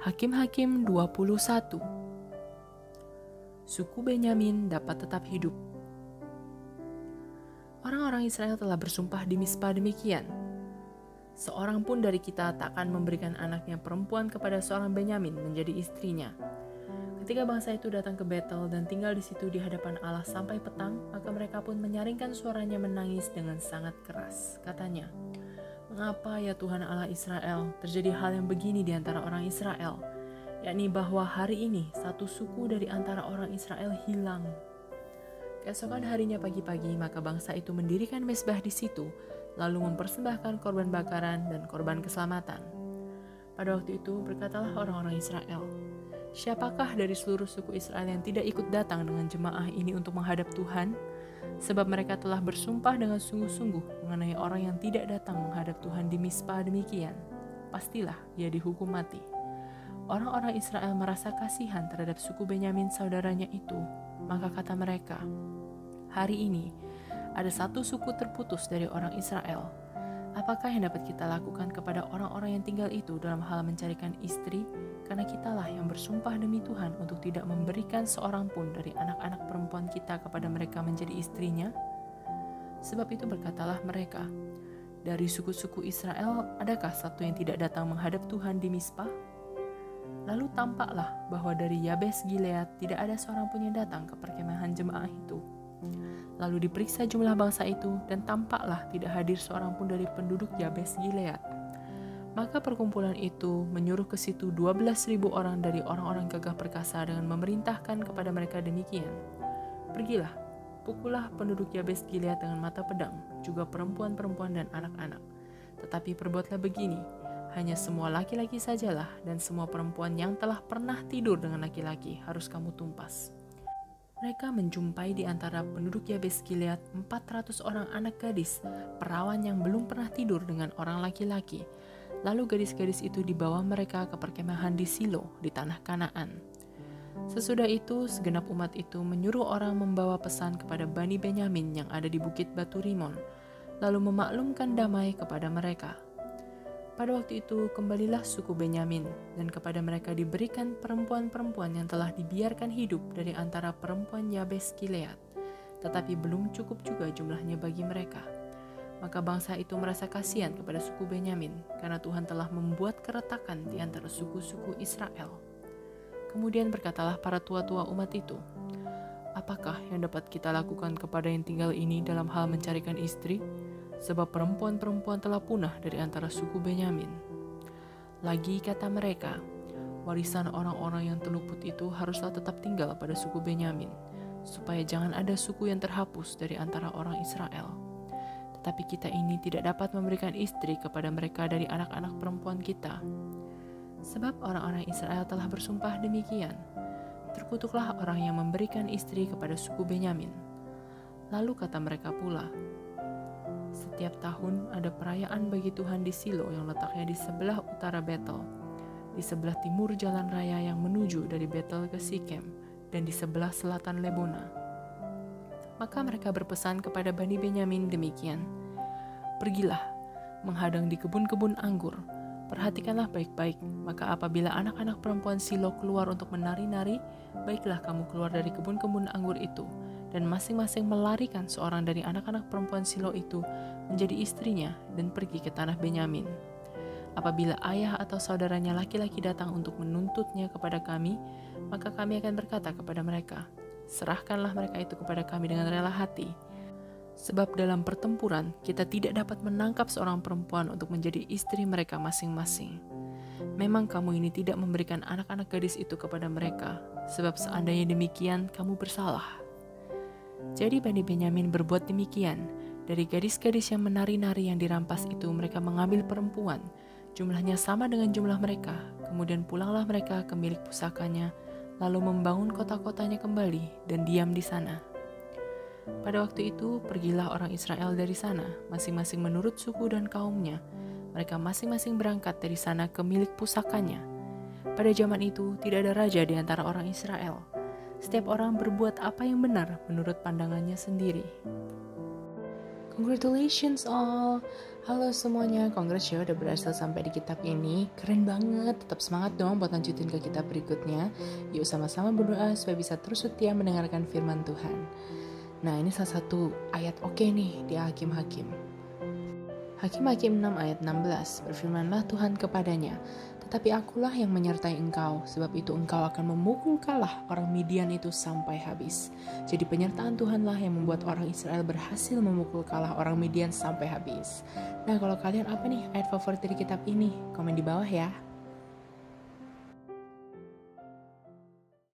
Hakim-Hakim 21. Suku Benyamin dapat tetap hidup. Orang-orang Israel telah bersumpah di Mispa demikian. Seorang pun dari kita tak akan memberikan anaknya perempuan kepada seorang Benyamin menjadi istrinya. Ketika bangsa itu datang ke Betel dan tinggal di situ di hadapan Allah sampai petang, maka mereka pun menyaringkan suaranya menangis dengan sangat keras. Katanya, "Mengapa ya Tuhan Allah Israel terjadi hal yang begini di antara orang Israel, yakni bahwa hari ini satu suku dari antara orang Israel hilang." Keesokan harinya pagi-pagi, maka bangsa itu mendirikan mezbah di situ, lalu mempersembahkan korban bakaran dan korban keselamatan. Pada waktu itu berkatalah orang-orang Israel, "Siapakah dari seluruh suku Israel yang tidak ikut datang dengan jemaah ini untuk menghadap Tuhan? Sebab mereka telah bersumpah dengan sungguh-sungguh mengenai orang yang tidak datang menghadap Tuhan di Mispa demikian. Pastilah ia dihukum mati." Orang-orang Israel merasa kasihan terhadap suku Benyamin saudaranya itu. Maka kata mereka, "Hari ini ada satu suku terputus dari orang Israel. Apakah yang dapat kita lakukan kepada orang-orang yang tinggal itu dalam hal mencarikan istri? Karena kitalah yang bersumpah demi Tuhan untuk tidak memberikan seorang pun dari anak-anak perempuan kita kepada mereka menjadi istrinya." Sebab itu berkatalah mereka, "Dari suku-suku Israel adakah satu yang tidak datang menghadap Tuhan di Mispa?" Lalu tampaklah bahwa dari Yabes Gilead tidak ada seorang pun yang datang ke perkemahan jemaah itu. Lalu diperiksa jumlah bangsa itu, dan tampaklah tidak hadir seorang pun dari penduduk Yabes Gilead. Maka perkumpulan itu menyuruh ke situ 12.000 orang dari orang-orang gagah perkasa dengan memerintahkan kepada mereka demikian, "Pergilah, pukullah penduduk Yabes Gilead dengan mata pedang, juga perempuan-perempuan dan anak-anak. Tetapi perbuatlah begini, hanya semua laki-laki sajalah dan semua perempuan yang telah pernah tidur dengan laki-laki harus kamu tumpas." Mereka menjumpai di antara penduduk Yabes Gilead 400 orang anak gadis, perawan yang belum pernah tidur dengan orang laki-laki. Lalu gadis-gadis itu dibawa mereka ke perkemahan di Silo di tanah Kanaan. Sesudah itu, segenap umat itu menyuruh orang membawa pesan kepada Bani Benyamin yang ada di bukit Batu Rimon, lalu memaklumkan damai kepada mereka. Pada waktu itu kembalilah suku Benyamin, dan kepada mereka diberikan perempuan-perempuan yang telah dibiarkan hidup dari antara perempuan Yabes Gilead, tetapi belum cukup juga jumlahnya bagi mereka. Maka bangsa itu merasa kasihan kepada suku Benyamin, karena Tuhan telah membuat keretakan di antara suku-suku Israel. Kemudian berkatalah para tua-tua umat itu, "Apakah yang dapat kita lakukan kepada yang tinggal ini dalam hal mencarikan istri? Sebab perempuan-perempuan telah punah dari antara suku Benyamin." Lagi kata mereka, "Warisan orang-orang yang terluput itu haruslah tetap tinggal pada suku Benyamin, supaya jangan ada suku yang terhapus dari antara orang Israel. Tetapi kita ini tidak dapat memberikan istri kepada mereka dari anak-anak perempuan kita. Sebab orang-orang Israel telah bersumpah demikian. Terkutuklah orang yang memberikan istri kepada suku Benyamin." Lalu kata mereka pula, "Setiap tahun ada perayaan bagi Tuhan di Silo yang letaknya di sebelah utara Betel, di sebelah timur jalan raya yang menuju dari Betel ke Sikem, dan di sebelah selatan Lebona." Maka mereka berpesan kepada Bani Benyamin demikian, "Pergilah, menghadang di kebun-kebun anggur, perhatikanlah baik-baik, maka apabila anak-anak perempuan Silo keluar untuk menari-nari, baiklah kamu keluar dari kebun-kebun anggur itu, dan masing-masing melarikan seorang dari anak-anak perempuan Silo itu menjadi istrinya dan pergi ke tanah Benyamin. Apabila ayah atau saudaranya laki-laki datang untuk menuntutnya kepada kami, maka kami akan berkata kepada mereka, serahkanlah mereka itu kepada kami dengan rela hati. Sebab dalam pertempuran kita tidak dapat menangkap seorang perempuan untuk menjadi istri mereka masing-masing. Memang kamu ini tidak memberikan anak-anak gadis itu kepada mereka, sebab seandainya demikian kamu bersalah." Jadi Bani Benyamin berbuat demikian. Dari gadis-gadis yang menari-nari yang dirampas itu mereka mengambil perempuan, jumlahnya sama dengan jumlah mereka. Kemudian pulanglah mereka ke milik pusakanya, lalu membangun kota-kotanya kembali dan diam di sana. Pada waktu itu pergilah orang Israel dari sana, masing-masing menurut suku dan kaumnya. Mereka masing-masing berangkat dari sana ke milik pusakanya. Pada zaman itu tidak ada raja di antara orang Israel. Setiap orang berbuat apa yang benar menurut pandangannya sendiri. Congratulations all. Halo semuanya, congrats ya udah berhasil sampai di kitab ini. Keren banget, tetap semangat dong buat lanjutin ke kitab berikutnya. Yuk sama-sama berdoa supaya bisa terus setia mendengarkan firman Tuhan. Nah, ini salah satu ayat oke nih di Hakim-Hakim. Hakim-Hakim 6 ayat 16, berfirmanlah Tuhan kepadanya, tetapi akulah yang menyertai engkau, sebab itu engkau akan memukul kalah orang Midian itu sampai habis. Jadi penyertaan Tuhanlah yang membuat orang Israel berhasil memukul kalah orang Midian sampai habis. Nah, kalau kalian apa nih ayat favorit dari kitab ini? Komen di bawah ya.